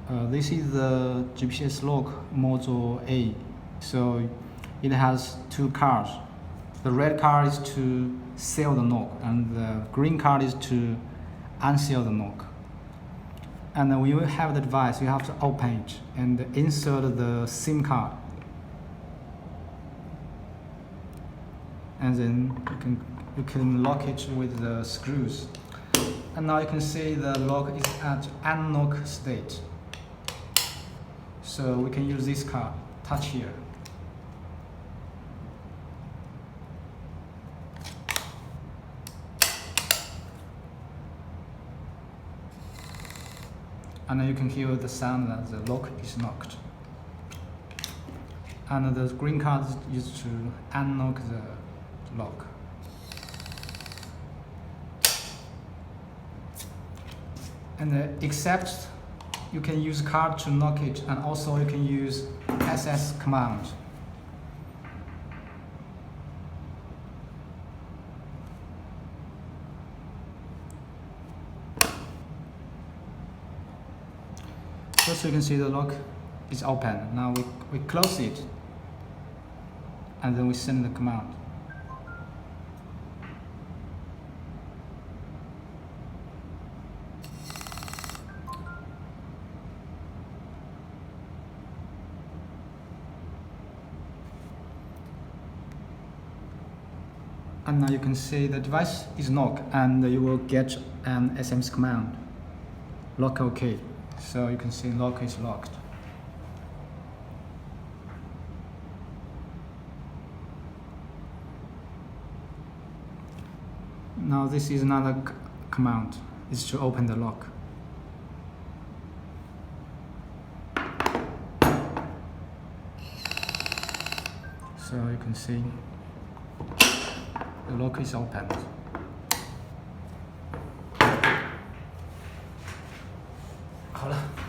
This is the GPS lock module A. So it has two cards. The red card is to seal the lock, and the green card is to unseal the lock. And when you have the device, you have to open it and insert the SIM card. And then you can lock it with the screws. And now you can see the lock is at unlock state. So we can use this card, touch here. And you can hear the sound that the lock is locked. And the green card is used to unlock the lock. And except you can use card to lock it, and also you can use SS command. First you can see the lock is open. Now we close it, and then we send the command. And now you can see the device is locked, and you will get an SMS command, lock OK. So you can see lock is locked. Now this is another command, is to open the lock. So you can see the lock is opened.好了。